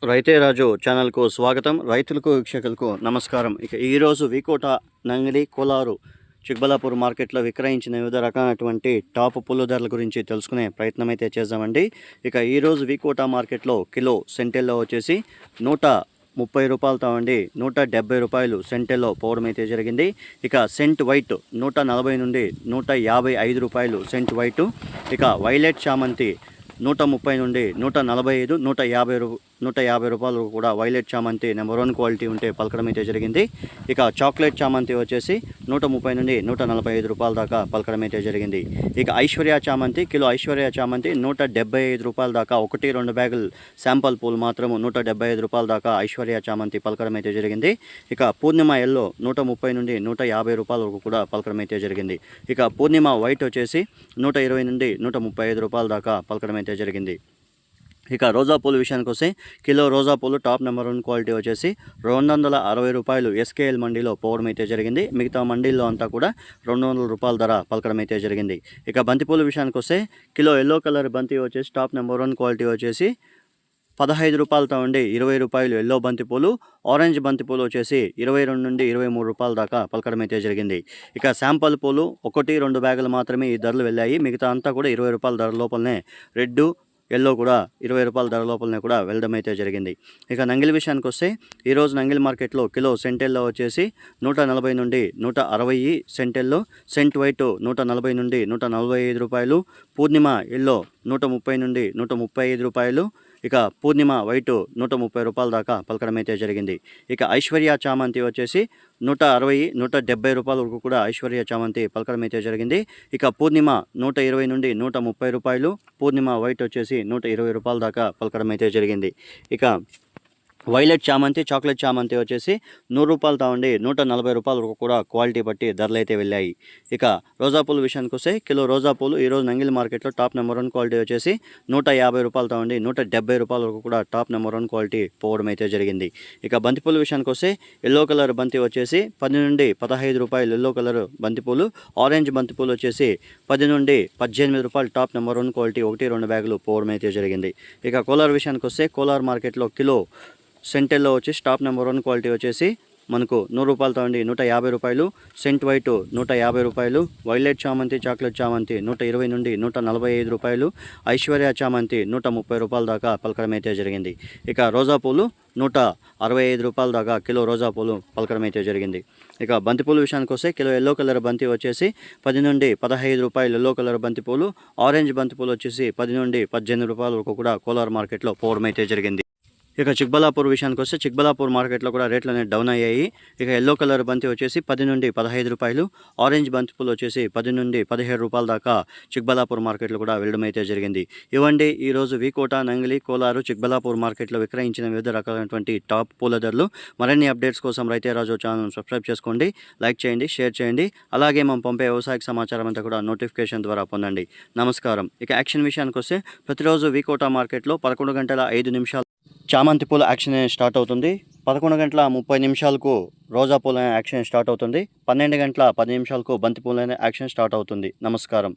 రైతే రాజు ఛానల్కు స్వాగతం. రైతులకు వీక్షకులకు నమస్కారం. ఇక ఈరోజు వికోట, నంగిలి, కోలారు, చిక్బలాపూర్ మార్కెట్లో విక్రయించిన వివిధ రకాలైనటువంటి టాప్ పుల్లు ధరల గురించి తెలుసుకునే ప్రయత్నం అయితే చేద్దామండి. ఇక ఈరోజు వికోట మార్కెట్లో కిలో సెంటెల్లో వచ్చేసి 130 రూపాయలతో అండి 170 రూపాయలు సెంటెల్లో పోవడం అయితే జరిగింది. ఇక సెంట్ వైట్ 140 నుండి 155 రూపాయలు సెంట్ వైటు. ఇక వైలెట్ చామంతి 130 నుండి 145, 150 రూపాయలు కూడా వైలెట్ చామంతి నెంబర్ 1 క్వాలిటీ ఉంటే పలకడం అయితే జరిగింది. ఇక చాక్లెట్ చామంతి వచ్చేసి 130 నుండి 145 రూపాయల దాకా పలకడం అయితే జరిగింది. ఇక ఐశ్వర్య చామంతి, కిలో ఐశ్వర్య చామంతి 175 రూపాయల దాకా, 1-2 బ్యాగులు శాంపల్ పూలు మాత్రము 175 రూపాయల దాకా ఐశ్వర్య చామంతి పలకడం అయితే జరిగింది. ఇక పూర్ణిమ ఎల్లో 130 నుండి 150 రూపాయల వరకు కూడా పలకడం అయితే జరిగింది. ఇక పూర్ణిమ వైట్ వచ్చేసి 120 నుండి 135 రూపాయల దాకా పలకడం అయితే జరిగింది. ఇక రోజా పూలు విషయానికి వస్తే కిలో రోజా పూలు టాప్ నెంబర్ 1 క్వాలిటీ వచ్చేసి 260 రూపాయలు ఎస్కేఎల్ మండీలో పోవడం అయితే జరిగింది. మిగతా మండీల్లో అంతా కూడా 200 రూపాయల ధర పలకడం అయితే జరిగింది. ఇక బంతిపూల విషయానికి వస్తే కిలో ఎల్లో కలర్ బంతి వచ్చేసి టాప్ నెంబర్ 1 క్వాలిటీ వచ్చేసి 15 రూపాయలతో ఉండి 20 రూపాయలు ఎల్లో బంతిపూలు. ఆరెంజ్ బంతిపూలు వచ్చేసి 22 నుండి 23 రూపాయల దాకా పలకడం అయితే జరిగింది. ఇక శాంపల్ పూలు 1-2 బ్యాగులు మాత్రమే ఈ ధరలు వెళ్ళాయి. మిగతా అంతా కూడా 20 రూపాయల ధర లోపలనే, రెడ్ ఎల్లో కూడా 20 రూపాయల ధర లోపలనే కూడా వెళ్ళడం అయితే జరిగింది. ఇక నంగిలి విషయానికి వస్తే ఈరోజు నంగిలి మార్కెట్లో కిలో సెంటెల్లో వచ్చేసి 140 నుండి 160 సెంటెల్లో, సెంట్ వైట్ 140 నుండి 145 రూపాయలు, పూర్ణిమ ఎల్లో 130 నుండి 135 రూపాయలు. ఇక పూర్ణిమ వైట్ 130 రూపాయల దాకా పలకడం అయితే జరిగింది. ఇక ఐశ్వర్య చామంతి వచ్చేసి 160, 170 రూపాయల వరకు కూడా ఐశ్వర్య చామంతి పలకడం అయితే జరిగింది. ఇక పూర్ణిమ 120 నుండి 130 రూపాయలు, పూర్ణిమ వైట్ వచ్చేసి 120 రూపాయల దాకా పలకడం అయితే జరిగింది. ఇక వైలెట్ చామంతి, చాక్లెట్ చామంతి వచ్చేసి 100 రూపాయలతో ఉండి 140 రూపాయల వరకు కూడా క్వాలిటీ బట్టి ధరలు అయితే వెళ్ళాయి. ఇక రోజా పూల విషయానికి వస్తే కిలో రోజా పూలు ఈరోజు నంగిలి మార్కెట్లో టాప్ నెంబర్ 1 క్వాలిటీ వచ్చేసి 150 రూపాయలతో ఉండి 170 రూపాయల వరకు కూడా టాప్ నెంబర్ 1 క్వాలిటీ పోవడం అయితే జరిగింది. ఇక బంతిపూల విషయానికి వస్తే ఎల్లో కలర్ బంతి వచ్చేసి 10 నుండి 15 రూపాయలు ఎల్లో కలర్ బంతిపూలు. ఆరెంజ్ బంతిపూలు వచ్చేసి 10 నుండి 18 రూపాయలు టాప్ నెంబర్ 1 క్వాలిటీ 1-2 బ్యాగులు పోవడం అయితే జరిగింది. ఇక కోలార్ విషయానికి వస్తే కోలార్ మార్కెట్లో కిలో సెంటెల్లో వచ్చేసి టాప్ నెంబర్ 1 క్వాలిటీ వచ్చేసి మనకు 100 రూపాయలతో ఉండి 150 రూపాయలు, సెంట్ వైట్ 150 రూపాయలు, వైలెట్ చామంతి, చాక్లెట్ చామంతి 120 నుండి 145 రూపాయలు, ఐశ్వర్య చామంతి 130 రూపాయల దాకా పలకడం అయితే జరిగింది. ఇక రోజా పూలు 165 రూపాయల దాకా కిలో రోజా పూలు పలకడం అయితే జరిగింది. ఇక బంతిపూల విషయానికి వస్తే కిలో ఎల్లో కలర్ బంతి వచ్చేసి 10 నుండి 15 రూపాయలు ఎల్లో కలర్ బంతిపూలు. ఆరెంజ్ బంతిపూలు వచ్చేసి 10 నుండి 18 రూపాయల వరకు కూడా కోలార్ మార్కెట్లో పోవడం అయితే జరిగింది. ఇక చిక్బలాపూర్ విషయానికి వస్తే చిక్బలాపూర్ మార్కెట్లో కూడా రేట్లు అనేవి డౌన్ అయ్యాయి. ఇక ఎల్లో కలర్ బంతి వచ్చేసి 10 నుండి 15 రూపాయలు, ఆరెంజ్ బంతిపూలు వచ్చేసి 10 నుండి 17 రూపాయల దాకా చిక్బలాపూర్ మార్కెట్లో కూడా వెళ్ళడం అయితే జరిగింది. ఇవ్వండి ఈరోజు వికోట, నంగిలి, కోలారు, చిక్బలాపూర్ మార్కెట్లో విక్రయించిన వివిధ రకాలైనటువంటి టాప్ పూల ధరలు. మరిన్ని అప్డేట్స్ కోసం రైతే రాజు ఛానల్ సబ్స్క్రైబ్ చేసుకోండి, లైక్ చేయండి, షేర్ చేయండి. అలాగే మనం పంపే వ్యవసాయ సమాచారం అంతా కూడా నోటిఫికేషన్ ద్వారా పొందండి. నమస్కారం. ఇక యాక్షన్ విషయానికి వస్తే ప్రతిరోజు వికోట మార్కెట్లో 11 గంటల 5 నిమిషాలు చామంతి పూల యాక్షన్ స్టార్ట్ అవుతుంది. 11 గంటల 30 నిమిషాలకు రోజా పూల యాక్షన్ స్టార్ట్ అవుతుంది. 12 గంటల 10 నిమిషాలకు బంతి పూల యాక్షన్ స్టార్ట్ అవుతుంది. నమస్కారం.